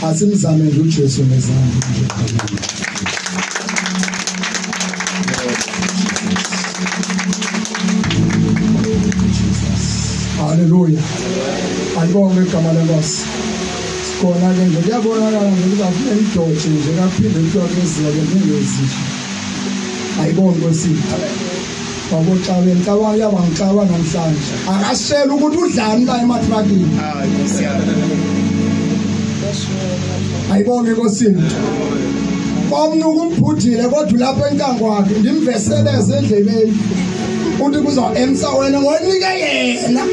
Asimzame nje uJesu ngezandla. Hallelujah. Ayibonge igama lenkosi. Khona ke nje kuyabonakala nje ukuthi emdothi nje kaphinde kuthiwa ngezizwe ayibonge Nkosi. Baboxabeni cabanga yabangixaba namhlanje. Akashela ukuthi udlani la ematrakini. Hayi Nkosi yami. Ayibonge Nkosi. Bomnuku umphudile kodwa lapha enkango wakhe ndimveseleze endlebeni. Uthi kuza emsa wena ngonika yena.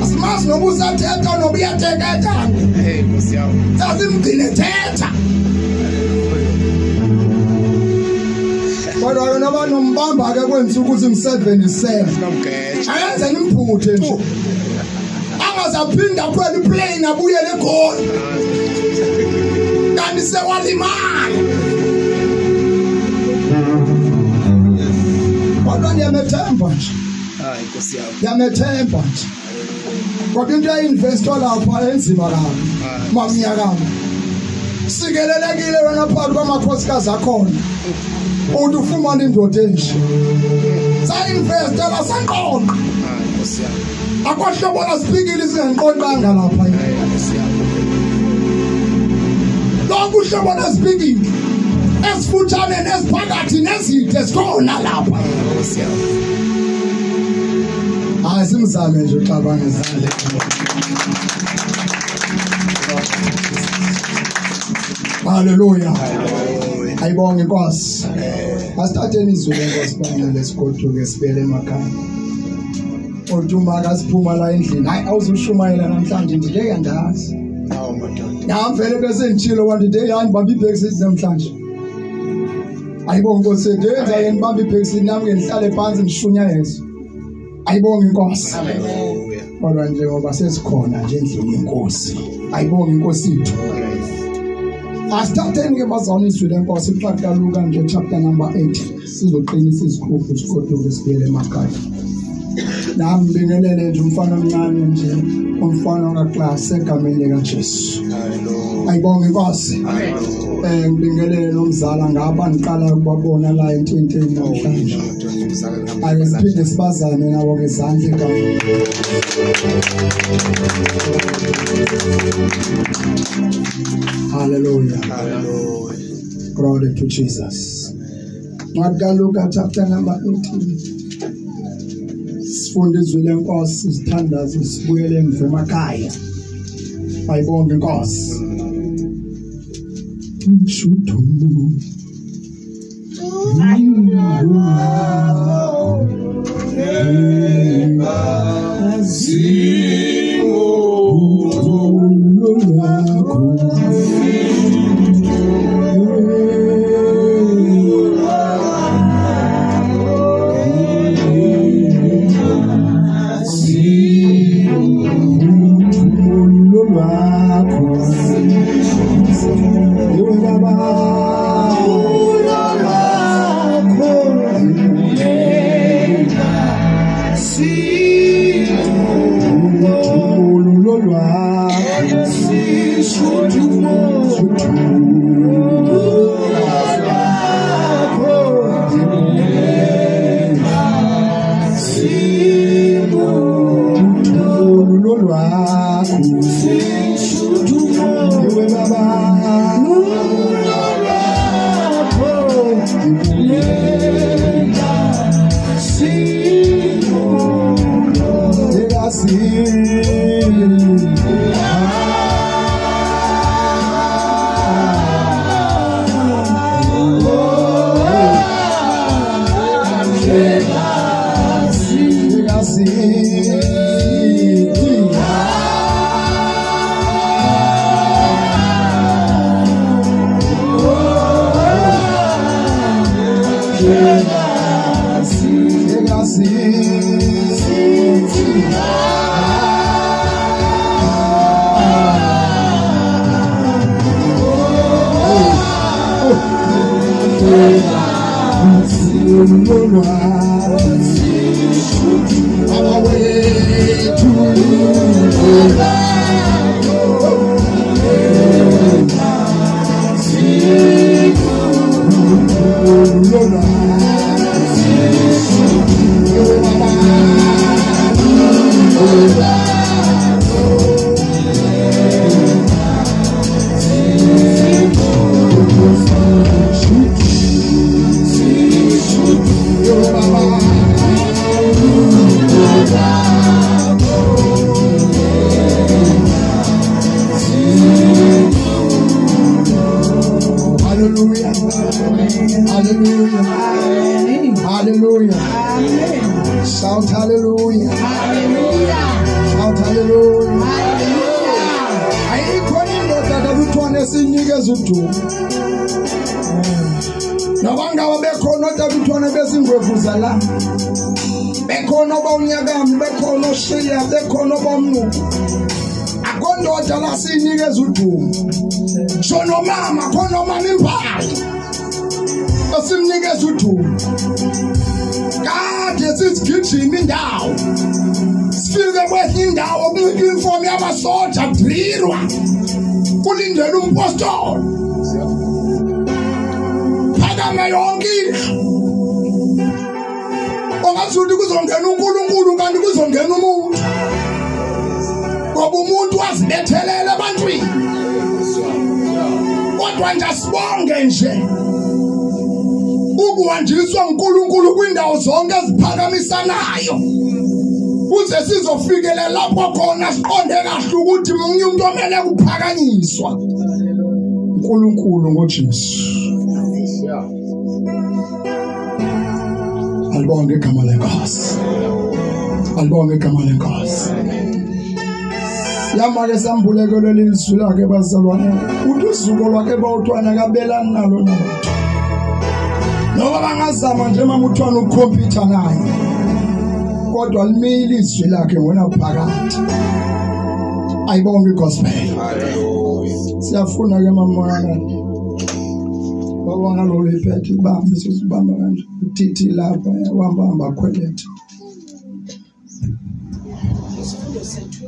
Asimazi noba usathetha noba uyateketa. Hey Nkosi yami. Sasimgcine thetha. Kodwa yona banombamba ke kwensuku zim77. Ayenze nimphuthe nje. Angazaphinda kweli plane abuyele eGoli. Kanti sewalimala. Kodwa ngiyamethemba nje. Hayi Nkosi yami. Ngiyamethemba nje. Kodwa into ye-investor lapha enzima kabi. Mamnyakama. Sikelelekile wena phakathi kwamakhosikazi akhona. Uthi ufumana indoda enje. Sa-investa lasaqoqa. Hayi Nkosi yami. Akwahlobo lasipikile singanqoqanga lapha. Nkosi yami. Lonke uhlobo lasipikile. Esifutshane nesiphakathi nezide sikhona lapha. Nkosi yami. Hayi simzame nje uxabana izandla. Hallelujah. Ayibonge Nkosi. Asithatheni izwi lenkosi bana lesigoduke sibele emakhaya. Oduma kasiphuma la endlini. Hayi awuzushumayela namhlanje ndike yandazi. Hawo madoda. Ngavele bese ngitshilo wanti de yani bamba ibhekisi namhlanje. Ayibonge Nkosi ndenza yena bamba ibhekisi nami ngihlale phansi ngishunyayeze. Ayibonge Nkosi. Hallelujah. Kodwa njengoba sesikhona nje endlini yenkosi. Ayibonge Nkosi yethu. Asithatheni ke bazalwane izwi lenkosi incwadi kaLuka nje chapter number 8 sizoqinisa izikhulu sigoduke sibuyele emakhaya. Nami ngibingelele nje umfana omncane nje umfana kaClass egameni likaJesu. Hallelujah. Ayibonge Nkosi. Hallelujah. Ngibingelele nomzala ngaba niqala ukubabona la ententeni namhlanje. Ake siphinde sibazane nabo ngezandla egameni. Hallelujah. Hallelujah. Glory to Jesus. Luka chapter number 18. Sifunde izwi lenkosi sithandaza sibuyele emva emakhaya. Ayibonge Nkosi. Shuthu. Our way to Shout hallelujah. Hallelujah. Shout hallelujah. Hallelujah. Ayikho indoda kabuthwane esinikeza udumo. Nabangaba bekhona odabuthwane bezingwevuza la. Bekhona bawunyakami, bekhona oshiya, bekhona bomnuku. Akondoda la sinikeza udumo. Shona mama khona mama impali. Osimnikeza udumo. Kade sisigijima indawo. Sifike kwesinye indawo uniform yamasoja bhilwa. Kulindele umpostoli. Phakama yonke. Ongazuthi kuzongena uNkulunkulu kanti kuzongena umuntu. Ngoba umuntu wazibethelele ebantwini. Kodwa nje sibonge nje. Ukuhanjiswa uNkulunkulu kwindawo zonke eziphakamisanayo. Uze sizofikelela lapho khona siqonde kahle ukuthi umuntu omele kuphakanyiswa. uNkulunkulu ngoJesu. Alibonge igama lenkosi. Alibonge igama lenkosi. Yamake sambulekelo lelizwi lakhe bazalwane. Uthi uzuko lwakhe bawuthwana kabelani nalo nabantu. Noba bangazama nje mamuthwana ukukhompyutha naye. Kodwa limile izwi lakhe wona phakathi. Ayibonge igospel. Hallelujah. Siyafuna ke mamona. Babona lo liphethe ibambe sizibamba kanje. Uthithi lapha wambamba khwelethe. Isifundo sethu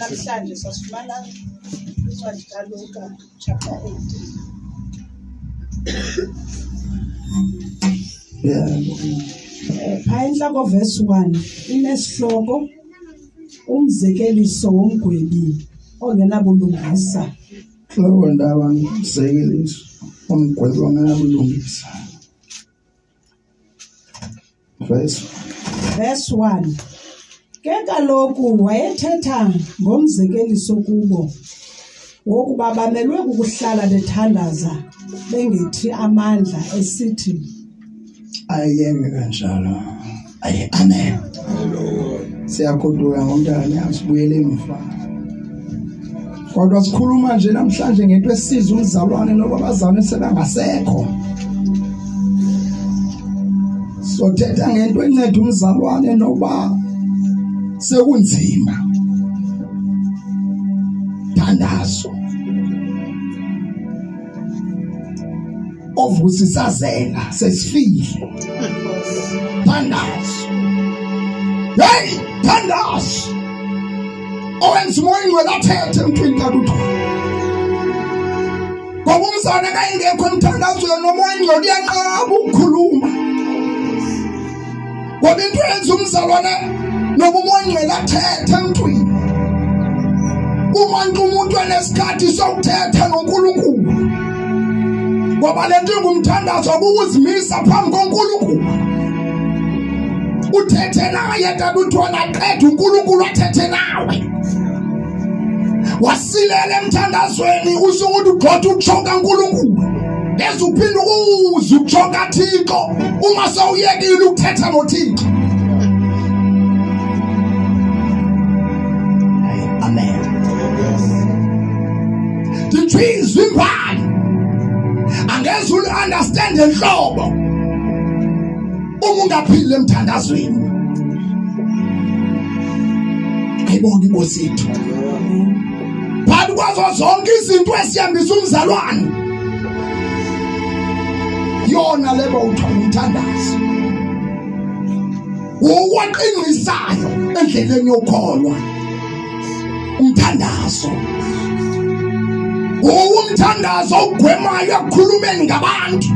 namhlanje sasifumana incwadi kaLuka chapter 8. Phayinhla verse 1 inesihloko umzekeliso womgwebi ongenabulungisa. Lo ndaba umzekeliso womgwebi ongenabulungisa. Verse 1. Ke kaloku wayethetha ngomzekeliso kubo wokuba bamelwe ukuhlala bethandaza bengethi amandla esithi ayenge kanjalo. Amen. Siyakhuluma ngomntana asibuyele emva. Kodwa sikhuluma nje namhlanje ngento esiza umzalwane noba bazalwane sebangasekho. Sothetha ngento enceda umzalwane noba sekunzima. Thandazo. Ovusisazela sesifile. Thandazo. Hey, thandazo. Owenza umoya ingwelathethe emntwini kaDudu. Ngoba umzalwane kayingekho emthandazweni nomoya ingcwele uyanqaba ukukhuluma. Ngoba into yenza umzalwane noba umoya ingcwele athethe emntwini. Umuntu enesikhathi sokuthetha noNkulunkulu. Ngoba le nto ingumthandazo ukuzimisa phambi koNkulunkulu. Uthethe naye taduthwana qedwe uNkulunkulu athethe nawe. Wasilela emthandazweni usho ukuthi ugxotha ukuchoka uNkulunkulu. Bese uphinda ukuza ukuchoka Thixo uma sawuyekile ukuthetha noThixo. Amen. The trees wimbali. Angeze understand enhlobo. Uma ungaphile emthandazweni. Ayibonge inkosi yethu. Phakathi kwazo zonke izinto esihambisa umzalwane. Yona lebo uthanda umthandazo. Uwaqinisayo endleleni yokholwa. Umthandazo. Umthandazo ugwemayo ekukhulumeni ngabantu.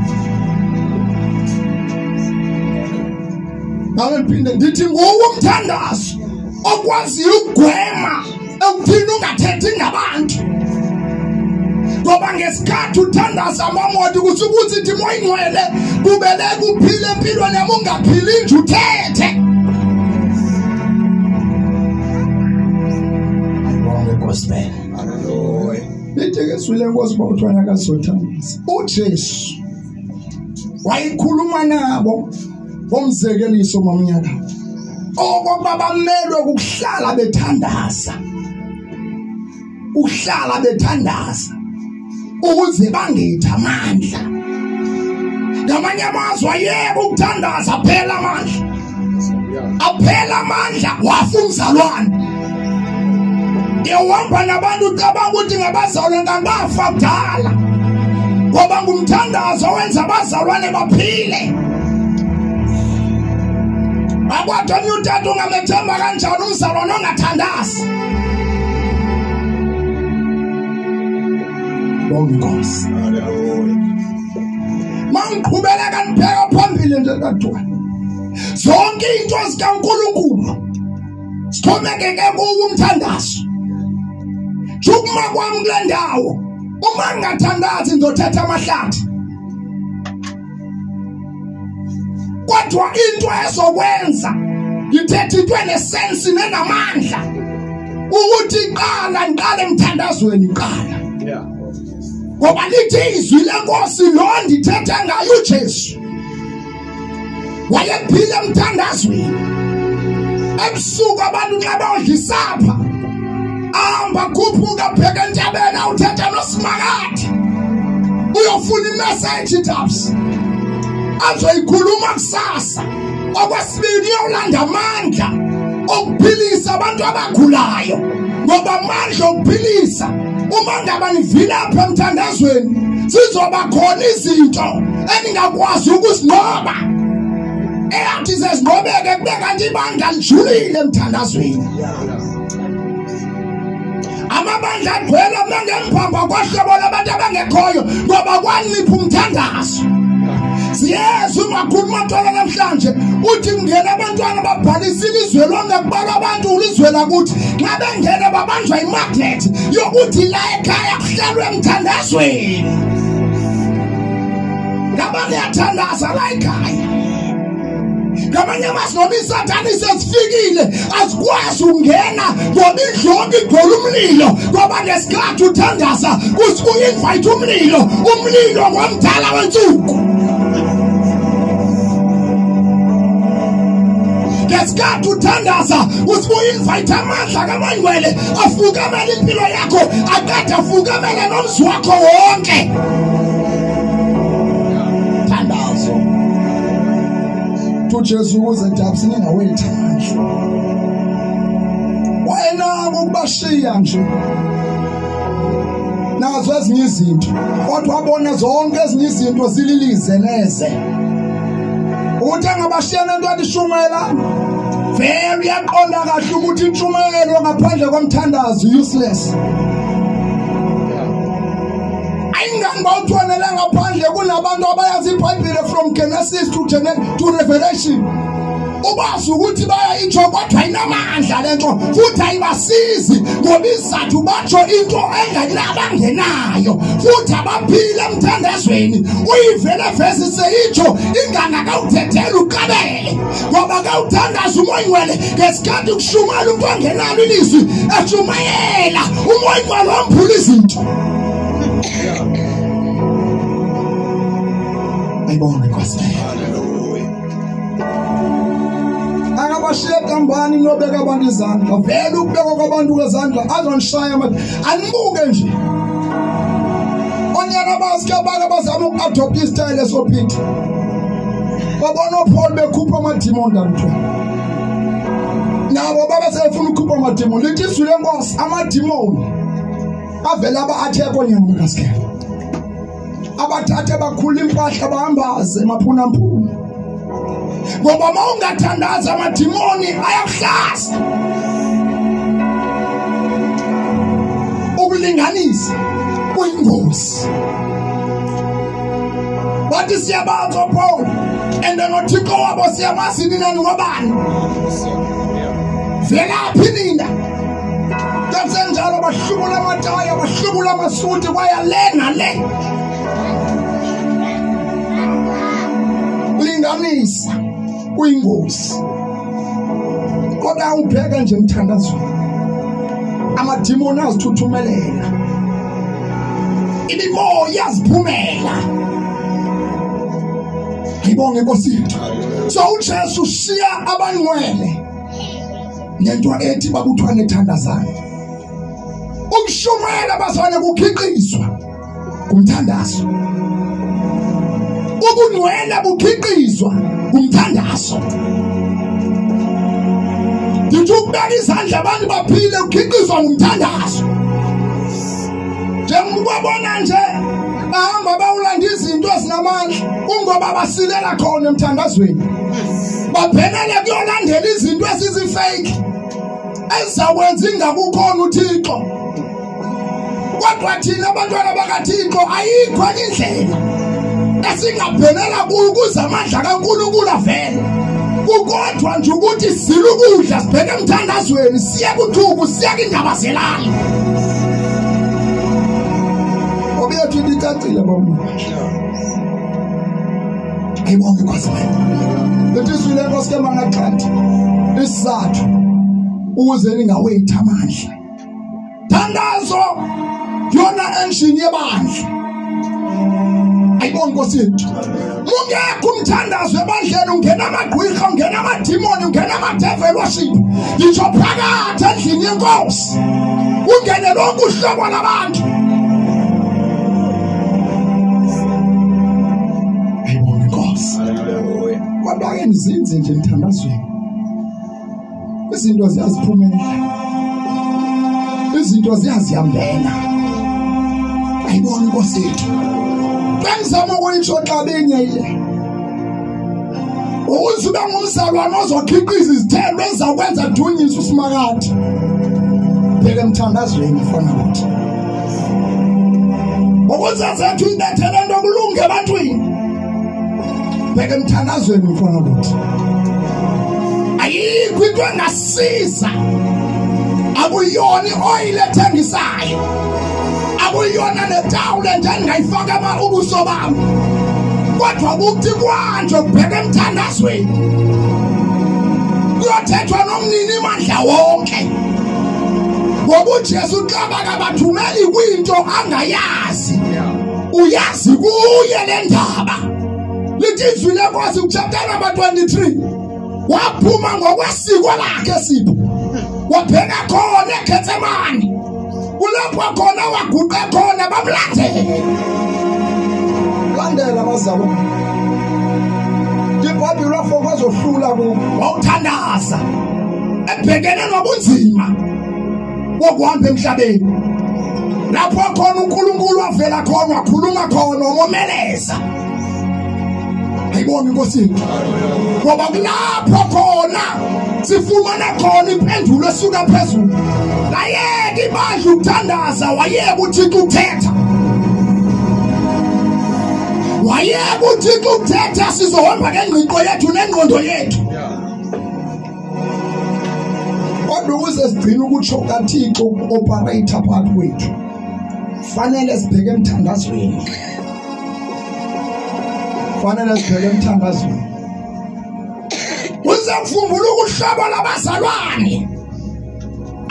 Ngiphinde ndithi nguwe umthandazo okwaziyo ukugwema ekuthini ungathethi ngabantu. Ngoba ngesikhathi uthandaza amamodi ukuthi ithi moyingcwele kubele kuphile impilo nami ungaphili nje uthethe. Ayibonge gospel. Hallelujah. Lithe swile Nkosi bawuthwana kasothandaza. uJesu wayikhuluma nabo bomzekeliso mamnyaka. Okokuba bamelwe ukuhlala bethandaza. Uhlala bethandaza ukuze bangethi amandla. Ngamanye amazwi yebo ukuthandaza aphela amandla. Aphela amandla wafa umzalwane. Yewamba nabantu cabanga ukuthi ngabazalwane ngabafa kudala. Ngoba ngumthandazo wenza abazalwane baphile. Akwathi umthetho ungamethemba kanjani umzalwane ongathandazi. Bonkosi. Hallelujah. Mangiqhubeleka nipheka phambili nje kadwa. Zonke into zikaNkulunkulu sixhomekeke kuwo umthandazo. Jukuma kwami kule ndawo uma ngingathandazi ngizothetha amahlathi. Kodwa into ezokwenza ngithethe into enesense nenamandla ukuthi qala ngiqale emthandazweni qala. Yeah. Ngoba lithi izwi leNkosi lo ndithetha ngayo uJesu wayephila emthandazweni. Ebusuku abantu xa bayodlisapha amba khuphuka pheka entabeni awuthetha noSimakade uyofuna imessage tabs azoyikhuluma kusasa. Okwesibili uyolanda amandla okuphilisa abantu abagulayo. Ngoba amandla okuphilisa uma ngaba nivilapha emthandazweni sizoba khona izinto eningakwazi ukusinqoba. Eyathi sesinqobeke kube kanti ibandla lijulile emthandazweni. Amabandla agcwele mangemphamba kwahlobo labantu abangekhoyo ngoba kwanipha umthandazo. Siyeza umakhuluma ntwana namhlanje uthi ngene abantwana babhalisile izwe lonke kubalwa abantu ulizwe lakuthi nxa bengene babanjwa imagnet yokuthi la ekhaya kuhlalwe emthandazweni. Ngabani yathandaza la ekhaya. Ngamanye amazwi ngoba isathane sesifikile asikwazi ungena ngoba idloka igcwele umlilo. Ngoba ngesikhathi uthandaza kuthi u-invite umlilo ngomdala wensuku. Ngesikhathi uthandaza kuthi u-invite amandla kaMangcwele afukamele impilo yakho akade afukamele nomzi wakho wonke. Thandazo uJesu ukuze dabsi ningawetha amandla. Wayenako ukubashiya nje nazo ezinye izinto kodwa wabona zonke ezinye izinto zililize neze. Uthi angabashiyana into alishumayela very yaqonda kahle ukuthi intshumayelo ngaphandle komthandazo useless. Ayingani bawuthonela ngaphandle kunabantu abayazi iBhayibheli from Genesis to Revelation. Ubazi ukuthi bayayitsho kodwa ayinamandla lento futhi ayibasizi ngoba izathu batsho into engabangenayo futhi abaphile emthandazweni. Uyivele vesi seyitsho inganga kawuthethela uqabele ngoba kawuthandaza uMangcwele ngesikhathi kushumela umuntu ongenalo ilizwi eshumayela uMangcwele wamphula izinto. Ayibonge Nkosi. Akabashiya kambani nobeka abantu izandla vele ukubeka kwabantu kwezandla azonishaya anibuke nje. Onyana basikabaka bazama uku-adopt istyle esophithi. Babona uPaul bekhupha amadimoni ndantwa. Nabo baba sebefuna ukukhupha amadimoni. Lithi izwi leNkosi amadimoni avela aba-attack onyana kaSikhe. Abathathe bakhula impahla bahambaze emaphunampuna. Ngoba uma ungathandaza amadimoni ayakuhlasa. Ukulinganisa kuyingozi. Bathi siyabaza uPaul and nothixo wabo siyamazi nina ngobani velaphi nina kansenjalo bahlubula amataya bahlubula amasuti bayalena le linganisa kuyingozi kodwa ubheka nje mthandazweni amadimoni azithuthumelela imimoya yaziphumela ngibonge Nkosi so uJesu ushiya abangcwele ngento ethi babuthwane ethandazana ukushumela bazwane kukhiqizwa kumthandazo ubungcwele bukhiqizwa kumthandazo ngithukubeka izandla abantu baphile ukhiqizwa ngumthandazo njengobabona nje bahamba bawulanda izinto ezinamandla kungoba basilela khona emthandazweni babhenele kuyolandela izinto ezizifake ezizakwenza ingakukhona uThixo kodwa thina abantwana bakaThixo ayikho indlela esingabhenela kuyo ukuze amandla kaNkulunkulu avele kukodwa nje ukuthi silukudla sibheke emthandazweni siye kuThuku siye kindabazelana obiyethu licacile bamu ayibonge Nkosi lethi le Nkosi ke mangaqhathi isizathu ukuze ningawethi amandla thandazo yona engine yebandla ayibonge Nkosi yethu ungekho umthandazo ebandleni ungena amagqwirha ungena amadimoni ungena amadevil worship ngisho phakathi endlini yenkosi ungene lonke uhlobo labantu ayibonge Nkosi kodwa ke nizinze nje emthandazweni izinto ziyaziphumela izinto ziyazihambela ayibonge Nkosi yethu bengizama ukuyixoxa benye ile uzuba ngumzalwane ozokhiqiza izithelo ezakwenza dunyisa usimakade phela emthandazweni mfana ukuthi ukuzazethu ibethele into kulunge ebantwini phela emthandazweni mfana ukuthi ayikho into engasiza akuyona ioil ethengisayo akuyona netawule nje engayifaka ubuso bami kodwa ukuthi kwanje kubheka emthandazweni kuyothethwa nomnini imandla wonke ngoba uJesu uxabaka bathumeli kwinto angayazi uyazi kuye le ndaba lithi izwi leNkosi kuchapter number 23 waphuma ngokwesiko lakhe sipho wabheka khona eGetsemane kulapho khona waguqa khona bamlandela landela mazabo ngibabhilwa fokozohlula ku wawuthandaza ebhekene nobunzima wokuhamba emhlabeni lapho khona uNkulunkulu wavela khona wakhuluma khona ngomeleza ayibona Nkosi ngoba kulapho khona sifumana khona impendulo esuka phezulu layeke ibandla ukuthandaza wayeke uThixo ukuthetha wayeke uThixo ukuthetha sizohamba ngengqiqo yethu nengqondo yethu kodwa ukuze sigcine ukutsho kaThixo operate phakathi kwethu fanele sibheke emthandazweni fanele sibheke emthandazweni uze kuvumbula ukuhlaba labazalwane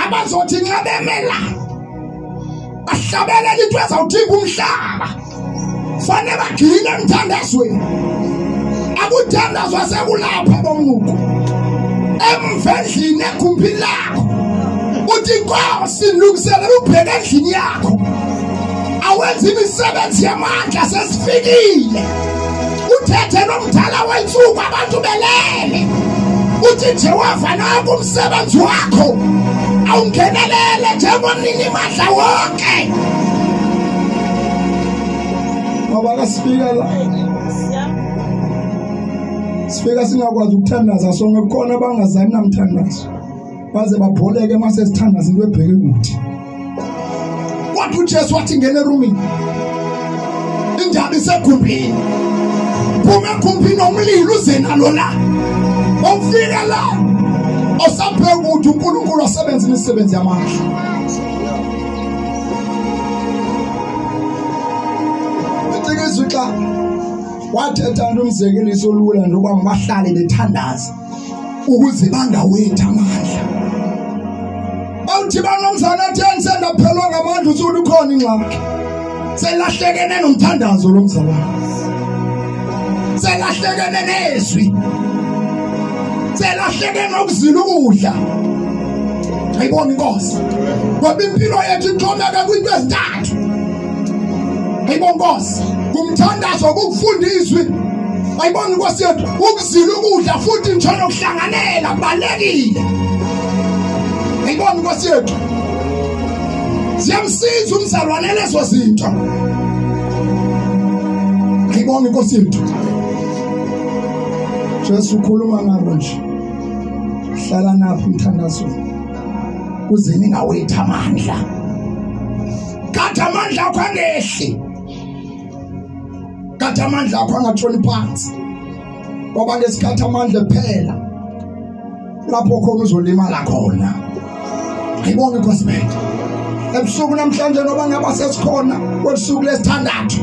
abazothi nxa bemela bahlabele into ezawuthinga umhlaba fanele bagcine emthandazweni akuthandazwa sekulapha bomuko emvendlini ekhumbini lakho uthi Nkosi nilungiselela ubheka endlini yakho awenza imisebenzi yamandla sesifikile uthethe nomdala wensuku abantu belele uthi Jehova naku umsebenzi wakho awungenelele njengomnini mandla wonke ngoba kasifika la sifika singakwazi ukuthandaza sonke kukhona bangazani namthandazo baze babholeke mase sithandaza into ebheke kuthi wathi uJesu wathi ngene erumini indaba isekhumbini uphuma ekhumpini omlilo uzena lola ofika la osaphe ukuthi uNkulunkulu wasebenza imisebenzi yamandla. Uthikizwe xa wathetha nomzekeliso olula njengoba bahlale bethandaza ukuze bangawethi amandla. Awuthi banomzana atheni sendaphelwa ngamandla usuthi ukhona ingxaki. Selahlekene nomthandazo lomzala. Selahlekene nezwi. Selahlekene ukuzila ukudla. Ayibona inkosi. Ngoba impilo yethu ixhomeka kwinto ezintathu. Ayibona inkosi. Kumthandazo ukufunda izwi. Ayibona inkosi yethu ukuzila ukudla futhi njalo ukuhlanganela kubalekile. Ayibona inkosi yethu. Siyamsiza umzalwane lezo zinto. Ayibona inkosi yethu. Jesu ukhuluma ngabo nje. Hlala naphi umthandazo. Kuze ningawethi amandla. Kade amandla akho angehle. Kade amandla akho angatshoni phansi. Ngoba ngesikhathi amandla phela lapho khona uzolimala khona. Ayibona inkosi bethu. Ebusuku namhlanje noba ngaba sesikhona kwesuku lesithandathu.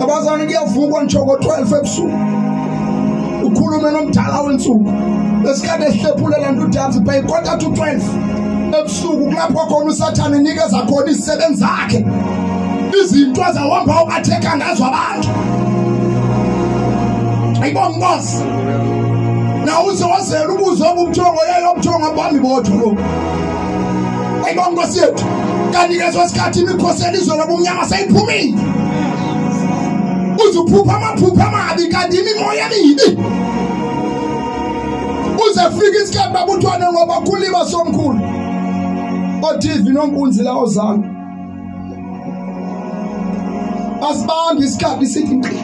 Abazana kuyavukwa njoko 12 ebusuku. Ukhulume nomdala wensuku. Lesikhathi esihlephulela nto uDavi by 11:45 ebusuku kulapho khona uSathane nikeza khona izisebenzi zakhe. Izinto azawuhamba ubatheka ngazo abantu. Ayibona inkosi. Na uzowazela ubuzo obumthongo yelo mthongo bami bodwa lo. Ayibona inkosi yethu. Kanti leso sikhathi imikhosi elizwe lobumnyama sayiphumile. Uzuphupha amaphupha amabi kanti imimoya emibi. Uzefika isikhathi babuthwane ngoba kuliba somkhulu. OTV nonkunzi la ozalo. Asibambi isikhathi sithi nkqi.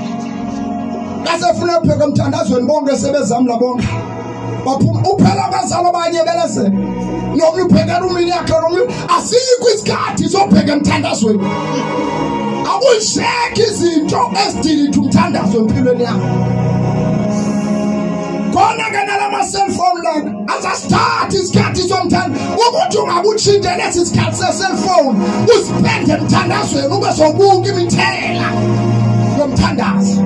Kasefuna ukupheka umthandazweni bonke sebezamla bonke. Baphuma uphela abazali abanye beleze. Nomnye uphekela umini yakhe nomnye asikho isikhathi sopheka umthandazweni. Awusheke izinto ezidilitha umthandazo empilweni yakho. Khona ke nalama cellphone la azastart isikhathi somthandazo ukuthi ungabutshintshe lesi sikhathi se-cellphone usipende emthandazweni ube sobuka imithela yomthandazo.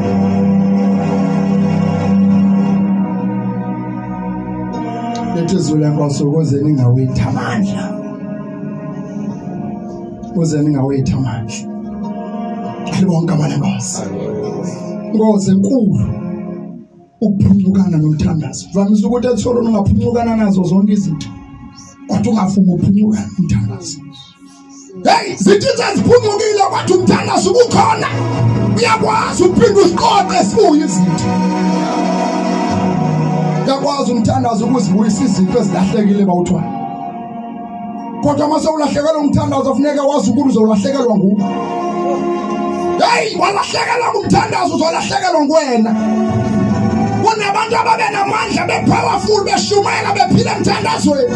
Lethi izwi lenkosi ukuze ningawethi amandla. Ukuze ningawethi amandla. Alibonke abalenkosi. Ngoze enkulu ukuphumukana nomthandazo. Vamisa ukuthi etholo ungaphumukana nazo zonke izinto. Kodwa ungafuni ukuphumukana nomthandazo. Hey, zithi seziphumukile kodwa umthandazo ubukhona. Uyakwazi ukuphinde usiqoqe sibuye izinto. Uyakwazi umthandazo ukuzibuyisa izinto ezilahlekile bawuthwa. Kodwa mase ulahlekelwa umthandazo kufuneka wazi ukuthi uzolahlekelwa nguwe. Hey, walahlekelwa umthandazo uzolahlekelwa nguwena. Kunabantu ababenamandla bepowerful beshumayela bephila emthandazweni.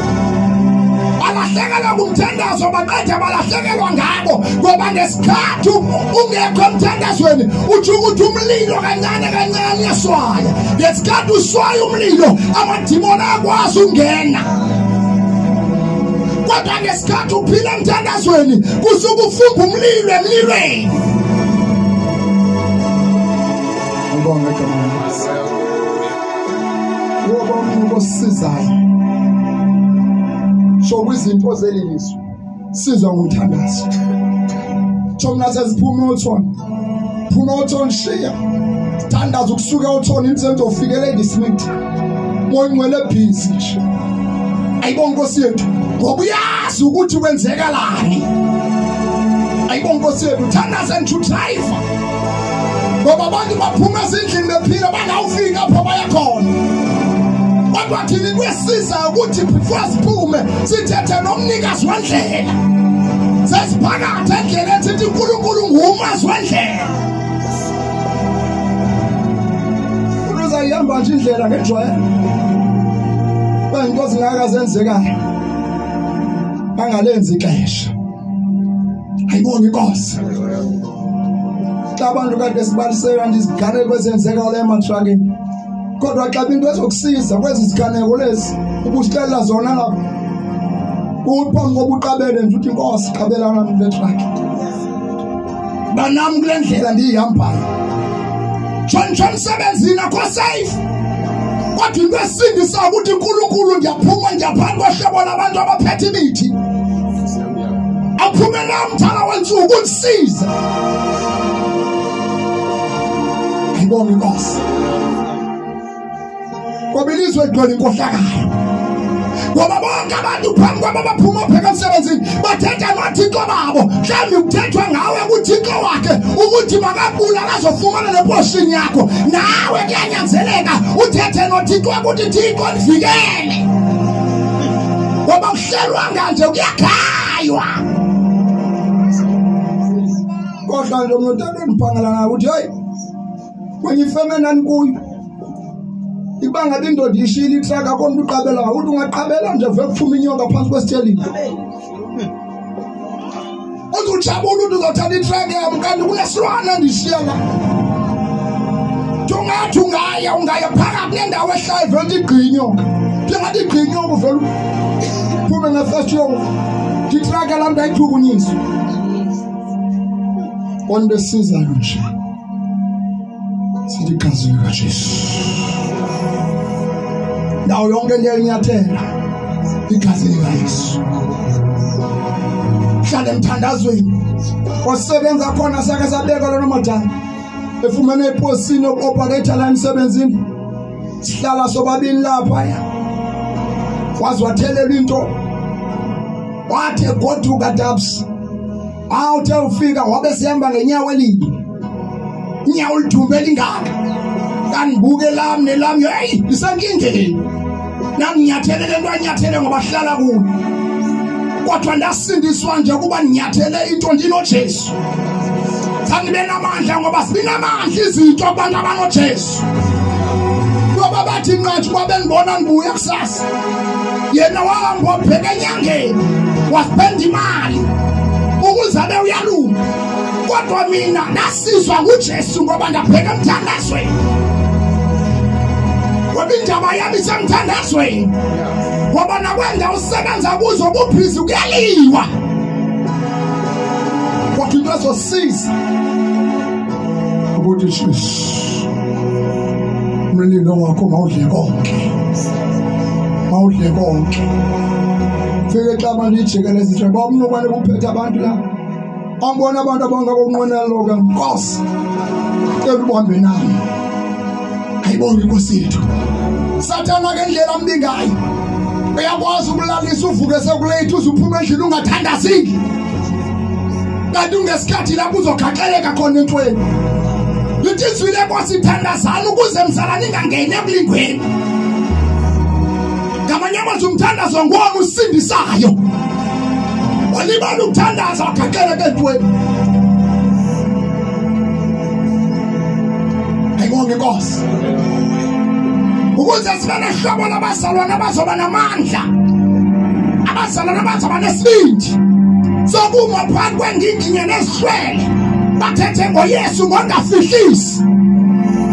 Balahlekelwa umthandazo baqeda balahlekelwa ngabo ngoba ngesikhathi ungekho emthandazweni uthi ukuthi umlilo kancane kancane yaswaya. Ngesikhathi uswaya umlilo amadimoni akwazi ungena. Kodwa ngesikhathi uphila emthandazweni kusuka ufumba umlilo emlilweni. Ngibonga kaManzi. Ngosizayo. So kwizinto zelizwe sizwa ngomthandazo. Thomna seziphuma uthona. Phuma uthona shiya. Thandaza ukusuka uthona imsenzo ufikele eDismith. Moyingcwele busy nje. Ayibona Nkosi yethu ngoba uyazi ukuthi kwenzekalani. Ayibona Nkosi yethu thandaza nje driver. Ngoba abantu baphuma ezindlini bephila bangawufika apho bayakhona. Kodwa thina kwesiza ukuthi before siphume sithethe nomnikazi wendlela. Sesiphakathi endleleni sithi uNkulunkulu ngumazi wendlela. Uzayihamba nje indlela ngejwayelo. Bayinto zingakazenzekala. Bangalenzi ixesha. Ayibona inkosi. naxa abantu kade sibaliseka nje isiganeko esenzeka kule matrakini kodwa xa into ezokusiza kwezi ziganeko lezi ubusixelela zona lapha uphambi koba uqabele nje uthi inkosi qabelana nale truck banami kule ndlela ndiyihambayo tshontsha emsebenzini akho safe kodwa into esindisa ukuthi uNkulunkulu ndiyaphuma ndiyaphansi kwehlobo labantu abaphethe imithi aphume namthala wensuku undisiza ayibonge inkosi ngoba ilizwe ligcwele inkohlakalo ngoba bonke abantu phambi kwabo baphuma pheka emsebenzini bathetha noThixo babo mhlawumbe ukuthethwa ngawe kuThixo wakhe ukuthi makabulala azofumana neportion yakho nawe kuyanyanzeleka uthethe noThixo ukuthi Thixo ndivikele ngoba kuhlelwanga nje kuyakhaywa kodwa nje umuntu andiphangela ngayo uthi hayi kwenye ifeme nani kuyo ibanga lindoda ishila itruck akho umuntu uqabela ukuthi ungaqabela nje vele kuphuma inyonga phansi kwesithelini uzujabula ukuthi uzothatha itruck yami kanti kunesilwana ndishiyana tungathi ungaya phakathi nendawo ehlayo vele igqinyo njengathi igqinyo vele uphume ngefirst yonga itruck lamntu ayithukunyiswa onto esizayo nje sithi igazi likaJesu ndawo yonke leyanyathela igazi likaYesu hlala emthandazweni osebenza khona sake sabeka lona modala efumene iposini operator la emsebenzini sihlala sobabili lapha wazi wathelela into wathi goduka dabs awuthe ufika wabe sihamba ngenyawo elinye inyawo lidumbe lingaka kandibuke lami nelami hey lisankingeni nami nyathele lento anyathele ngoba hlala kuyo kodwa ndasindiswa nje kuba ninyathele into ndinoJesu sangibe namandla ngoba sinamandla izinto abantu abanoJesu ngoba bathi nqathi kwabe ngibona ngibuya kusasa yena wahamba wabheka enyangeni waspenda imali ukuzabe uyalunga kodwa mina nasizwa nguJesu ngoba ndabheka emthandazweni ngoba indaba yami isemthandazweni ngoba nakwenda usebenza kuzo kubhizi kuyaliwa kodwa into ezosiza ukuthi Jesu umlilo wakho mawudle konke fike xa manje ijekele zithi babunokwane kuphethe abantu la ambona abantu abangabonqwenela lokho Nkosi ebubambe nami ayibonge Nkosi yethu Sathana ke ndlela ambingayo uyakwazi ukulalisa uvuke sekulate uzuphuma endlini ungathandaziki kanti ungesikhathi lapho uzogaxeleka khona entweni lithi izwile Nkosi ithandazana ukuze mzalane ingangene ekulingweni ngamanye amazwi umthandazo ngowona usindisayo walibala ukuthandaza wagaxeleka entweni ayibonge Nkosi ukuze sibe nehlobo labazalwane abazoba namandla abazalwane abazoba nesibindi sokuma phakathi kwendingingwe nesishwele bathethe ngoYesu ngongafihlisi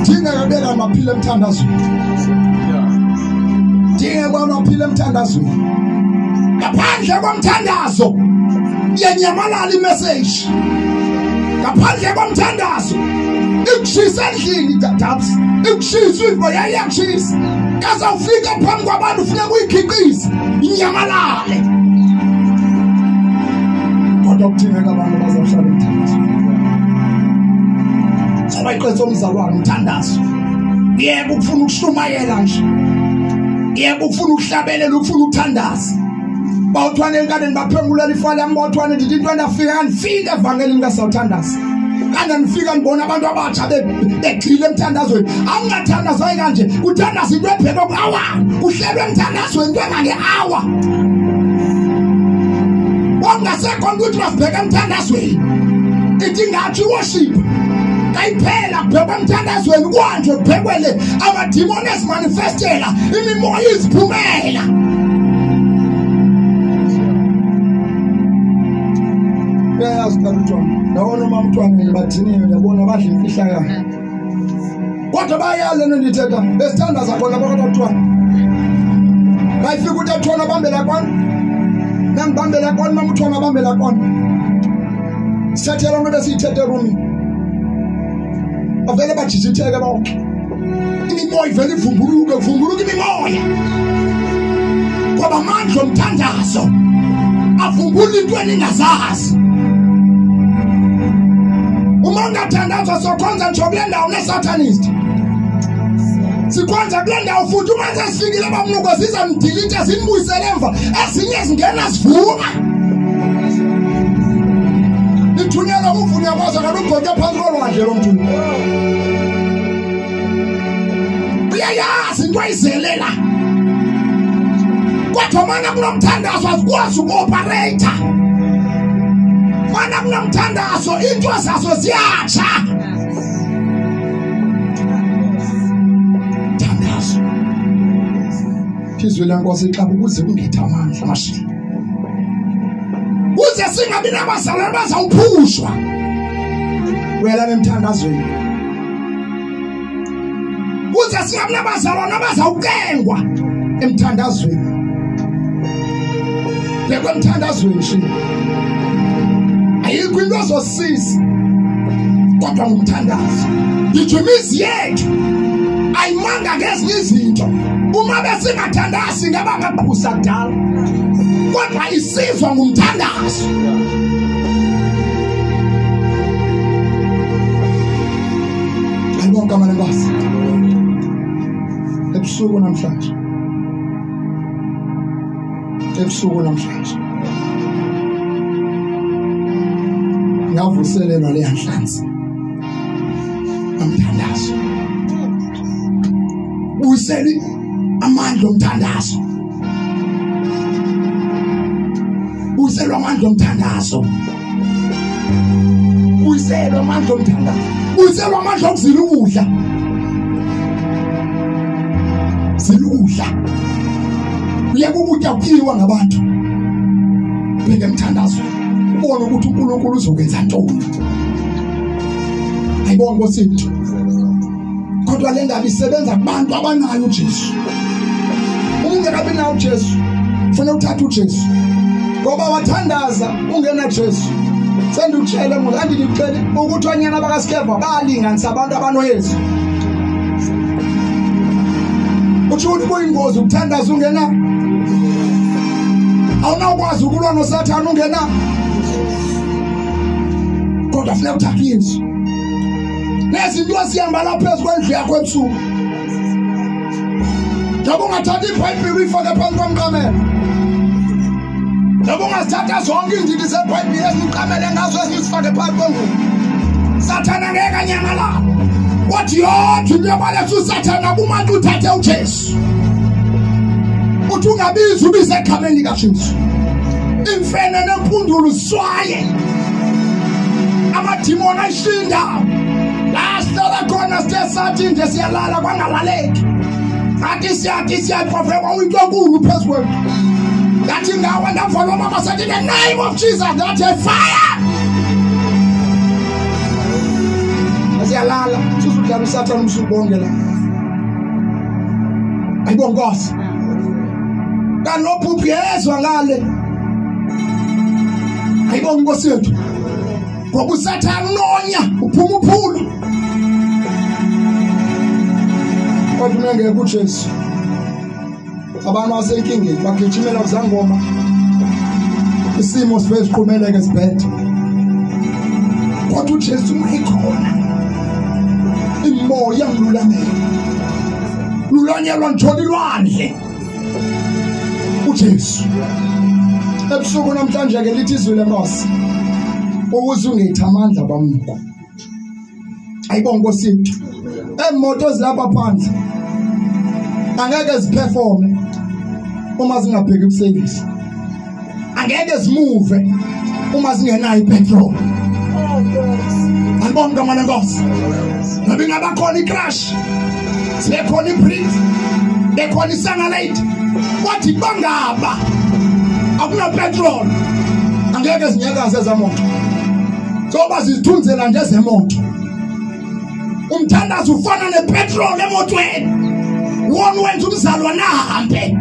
thina yabeka amaphilo emthandazweni thina kwamaphilo emthandazweni ngaphandle komthandazo yenyamalala imessage ngaphandle komthandazo ikushisa endlini dadabs ikushisa into yayakushisa kaza ufika phambi kwabantu ufuna kuyikhiqiza inyamalale kodwa kuthina abantu bazahlala emthandazweni soba iqetho umzalwane umthandazo yebo ukufuna ukushumayela nje yebo ukufuna ukuhlabelela ukufuna ukuthandaza bawuthwane enkandeni baphengulela ifala yami bawuthwane ndithi into ndafika ngifika evangelini kasawuthandaza kana nifika ngibona abantu abatsha begxile emthandazweni awungathandazwa kanje kuthandaza into ebheka ku-hour uhlelwe emthandazweni into engange-hour wangasekhona ukuthi wasibheka emthandazweni ithi ngathi worship kayiphela kubhekwa emthandazweni kwanje kubhekwele amadimoni ezimanifestela imimoya iziphumela uyayazi kaMntwana nawona uMamntwana bathiniwe yabona badla imfihlakalo kodwa bayale nendithetha besithandaza khona bakwaMntwana bayifika ukuthi athona bambela khona nangibambela khona maMntwana bambela khona sithathela umuntu esiyithethe rumi avele bajijitheke bonke imimoya ivele ivumbuluke imimoya ngoba amandla omthandazo avumbula into eningazazi uma ungathandaza sokhonza nje kule ndawo nesatanist sikhonza kule ndawo futhi uma sesifikile bamnuko zizamdelete zimbuyisele emva ezinye zingena sivuma ithunyela uvunya kwaza kalugqoke phansi kolwandle lomuntu uyayazi into ayizelela kodwa mana kunomthandazo asikwazi ukuoperate mana kunomthandazo into zazo ziyatsha thandazo phizwe lenkosi xa ukuze ungetha amandla mashini uze singabi nabazalwane bazawuphushwa wela emthandazweni uze singabi nabazalwane abazawukengwa emthandazweni lekwemthandazweni shini ayikho into ozosisa kodwa ngumthandazo ijimizi yethu ayimanga ngezinye izinto uma besingathandazi ngaba ngaphusa kudala kodwa isizwa ngumthandazo ayibonke amanenkosi ebusuku namhlanje ngavuselelwa le nhlanzi amthandazo useli amandla omthandazo uselwa amandla omthandazo uselwa amandla omthandazo uselwa amandla okuzila ukudla zilukudla yebo ukudla kuphiwa ngabantu beke mthandazo ubone ukuthi uNkulunkulu uzokwenza ntoni ayibona ngosithu kodwa le ndaba isebenza kubantu abanayo uJesu ungekabi nayo uJesu ufuna uthatha uJesu ngoba wathandaza ungena Jesu sendutshele ngoba andikucela ukuthi wanyana bakaSkeva balinganisa abantu abanoyesu uthi kuyingozi ukuthandaza ungena awunakwazi ukulwa noSathane ungena kodwa funeka uthathe Yesu nezinto asihamba lapha phezu kwendlu yakho ebusuku njengoba ungathatha iBhayibheli uyifake phansi komqamelo njengoba ungasithatha zonke indidi zeBhayibheli eziqamele ngazo ezifake phansi komqamelo Sathane ngeke anyamala wathi yonke into yabaletha uSathane kumuntu uthathe uJesu uthi ungabizi ubize eqhameni likaJesu imfene nempundulo swaye amadimoni ayishinda lasihlala khona sathi nje siyalala kwangalaleki athi siyaprofeka into enkulu phezu kwethu yathi ngawe ndavala mama sathi in the name of Jesus that a fire asiyalala sizudlala uSathane umsubonge la ayibongosi kanophu yezwa ngale ayibonga inkosi yethu ngoba uSathane unonya uphuma uphulo kodwa ngeke kuJesu abantu asenkingeni bagijimela kuzangoma isimo sibe siqhumeleke sibhethe kodwa uJesu mayikhona imoya ngululamela lulanyelwa njolilwandle uJesu ebusuku namhlanje ke lithi izwi lenkosi ukuze ungeyithamandla bamnuko ayibonga Nkosi yethu emoto zilapha phandle angeke ziperforme uma zingabheki kuservice angeke zimove uma zingenayo ipetrol ayibonga mana Nkosi ngabe ngabakhona icrash sibekhona ibrick bekhona isangalate wathi bangaba akuna petrol angeke zinyakaze ezamoto Soba zithunzela nje zemoto. Umthandazo ufana nepetrol emotweni. Wona wenza umzalwane ahambe.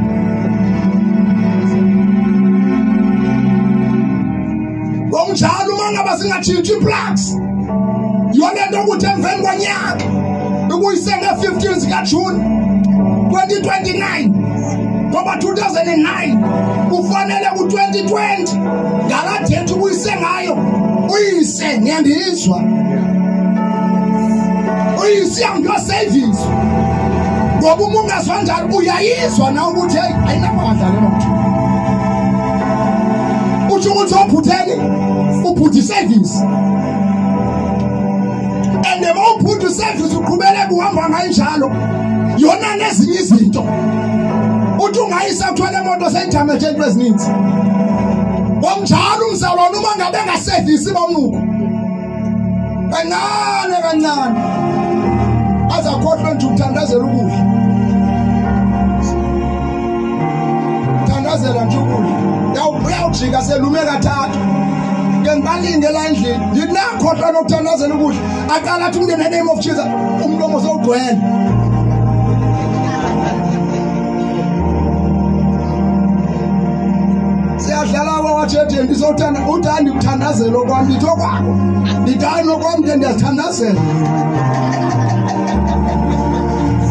Njalo uma ngaba singatshintshi plugs yona nto ukuthi emveni kwanyaka ukuyisenge 15 zika June 2029 ngoba 2009 kufanele ku2020 ngala date ukuyise ngayo uyise ngiyandizwa uyise yamlo service ngoba uma ungazwa njalo uyayizwa na ukuthi hey ayinamandla le moto uthi uzophutheni uphuthi service and the more uphuthi service uqhubele kuhamba kanjalo yona nezinye izinto uthi ungayisa uthwele imoto seyidamage into ezininzi bomnjalo umzalwane uma ngabe ngaservice bamuko kancane azakhohlwa nje ukuthandazela ukudla thandazela nje ukudla uyawujika selume kathathu ngenbalinge la endlini ngikukhohlwa nokuthandazela ukudla aqala athi in the name of Jesus umlomo sowugcwele siyadlala wawatshethe ndizothanda uthandi ukuthandazela okwami litho kwakho ndidani okwami ndiyazithandazela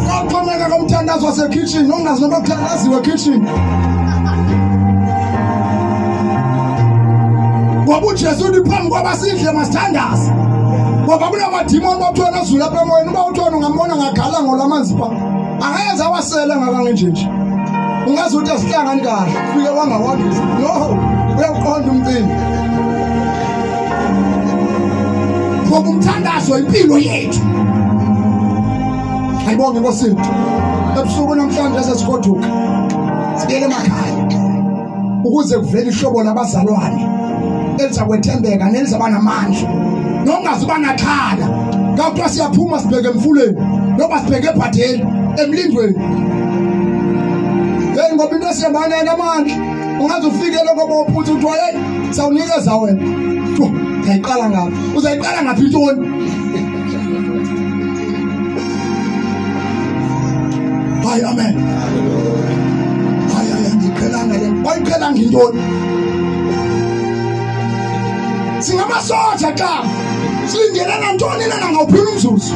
kaxhomeka komthandazo wasekitchen ongazi noba kuthandaziwe kitchen ngoba uJesu uphambi kwabasidle masithandaza ngoba kunamadimoni bathona azula lapha emoyeni uba uthona ungambona ngagala ngolamanzi pha angayenza awasele ngakangenje ungazi ukuthi asihlangani kahle ufike wangawandisa no uyaqonda umcimbi ngoba umthandazo impilo yethu ayibonge nkosini ebusuku namhlanje sesigoduka sibuyele emakhaya ukuze kuvele ihlobo labazalwane elizakwethembeka nelizaba namandla nongazuba nakhala ngakho siyaphuma sibheke emfuleni noba sibheke ebhadeni emlindweni ngoba into siyabana namandla ungaze ufike lokho bophutha uthi hey sawunikeza wena uzayiqala ngaphi uzayiqala ngaphi intoni hayi amen hayi ngikhelanga le bayikhelanga intoni singamasoja xa silindelana ntoni na ngawuphila umzuzu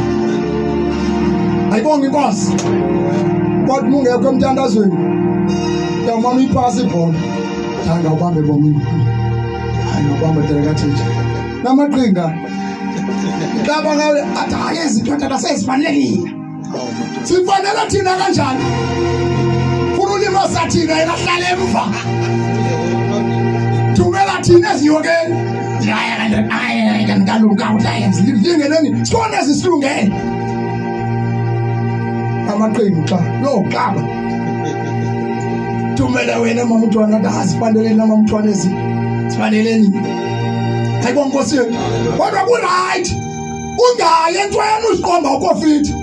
ayibonge inkosi kodwa ungekho emthandazweni yawumama ipasi ibhola thanga ubambe bomini hayi ngobambe delekathija namaqhinga laba ngawe athi hayi izinto tata sezifanelekile sifanele thina kanjani funa ulima sathina elahlala emva thumela thina eziyokeni hayi ngalunga udayenza lingeneni sibone sisilungele amaqhinga xa lo xaba thumela wena mama mntwana ndasifanele nama mntwana ezi sifaneleni ayibonga Nkosi yethu kodwa ku right ungayi entweni usiqomba ukofiti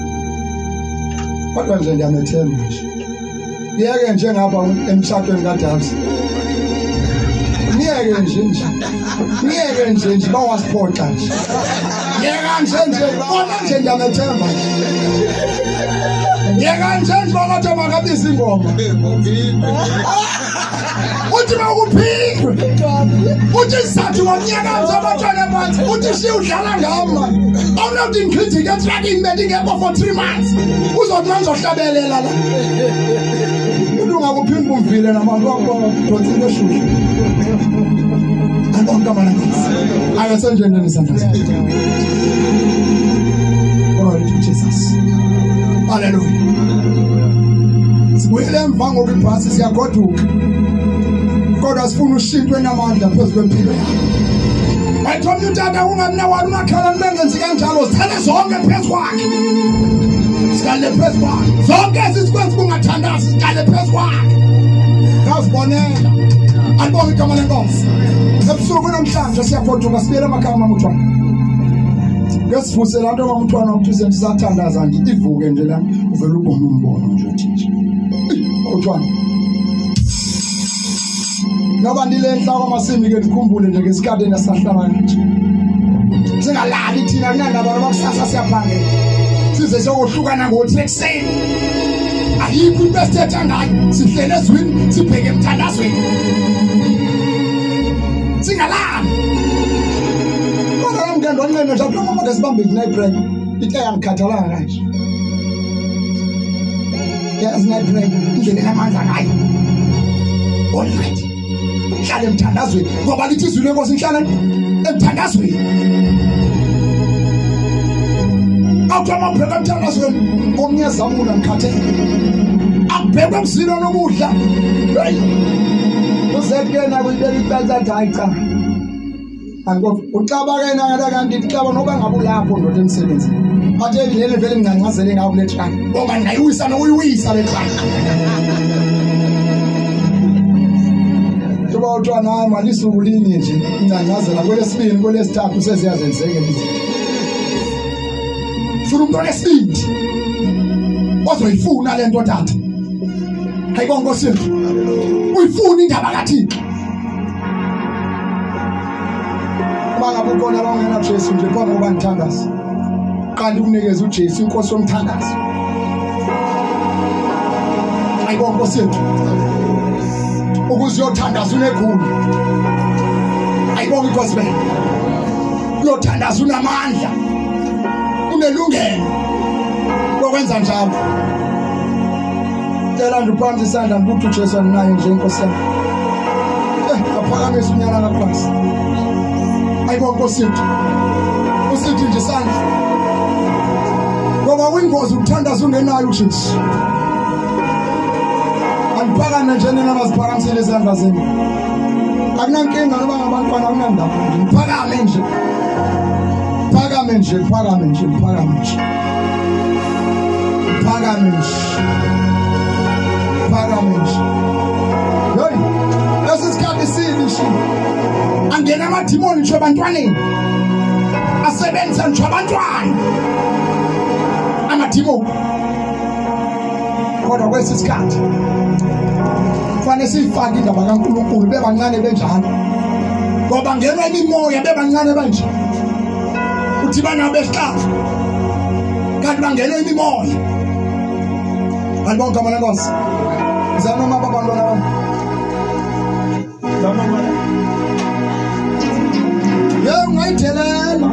kodwa nje ngiyamethemba nje ngiyeke nje ngapha emshadweni kaDabs ngiyeke nje bawasipota nje ngiyeke nje bona nje ngiyamethemba ngiyeke nje bathi makabisa ingoma uthi makuphindwe uthi isathu wamnyakaza abatwana bathi uthi shi udlala ngama awunothi ngikhithike etracking bendingekho for 3 months uzothi mangizohlabelela la ungakuphindwa umvile nabantu bakho donsi beshushu abonke amanenkosi ayasenjeneni isandla glory to Jesus hallelujah sibuyele emva ngoba ibhasi siyagoduka kodwa sifuna ushintwe namandla phezu kwempilo yakho bayithona utata ungamnawali umakhala nibengenzi kanjalo sithele zonke phezu kwakhe sikale phezu kwakhe zonke ezisikwenza kungathandazi sikale phezu kwakhe ngazibonela alibonge igama lenkosi ebusuku namhlanje siyagoduka sibuyele emakhaya mamutwana ngesifuse la nto mamutwana ukuthi sisathandaza nje ivuke nje la uvela ubone umbono nje uthi utwana noba ndilenhla kwamasimi ke dikhumbule nje ngesikhathi esahlala nje singalali thina kunandaba abakusasa siyaphangela size sokuhlukana ngo3 ekseni ayikho into esithetha ngayo sihlele ezwini sibheke emthandazweni singalali kodwa umngendo wanqene nje lapho mama ngesibambe night break ithe yangikhathalanga kanje yes night break indlela enamandla ngayo all night hlala emthandazweni ngoba lithi izwi lenkosi ihlala emthandazweni awuthoma ubheka emthandazweni omnyazamula ngikhathele akubhekwe emzilo nomudla hey uzeke na kuyibeka icala hayi cha angof ucabake na kanti icaba noba ngabe lapho ndoda emsebenzini athe ngilele vele ngingancazele ngawo kule track ngoba ngayiwisa nokuyiwisa le track kuba utwana malisuku linye nje ingangazela kwelesibini kwelesithathu seziyazenzeke lezi funa umuntu olesibindi ozoyifuna lento tata hayibona Nkosi uyifuna indaba kaThixo bangabe ukhona la ungena Jesu nje phambi koba ngithandaza qala ukunikeza uJesu inkosi yomthandazo hayibona Nkosi ukuze uyothandaza unekhulu ayibonga inkosi bene uyothandaza unamandla unelungelo lokwenza njalo cela nje uphansi isandla ukuthi uJesu anayo nje inkosi yami aphakamisa unyana ngaphansi ayibonga inkosi usithi nje isandla ngoba uyingozi ukuthandaza ungenayo uJesu Anipakana nje nina maziphakamisele izandla zenu. Akunankinga noba ngabantwana akunandaba nje. Niphakame nje. Phakame nje, phakame nje, phakame nje. Phakame nje. Phakame nje. Hey, lesisikhathi sibishi. Angena amadimoni nje abantwaneni. Asebenza nje abantwana. Amadimoni. Kodwa kwesisikhathi kufanele sifake indaba kaNkulunkulu bebancane benjalo ngoba ngena imimoya bebancane banje uthi bana behlala kanti bangena imimoya alibonke amana Nkosi zana mama abantwana bami zana mama ye ungayithelela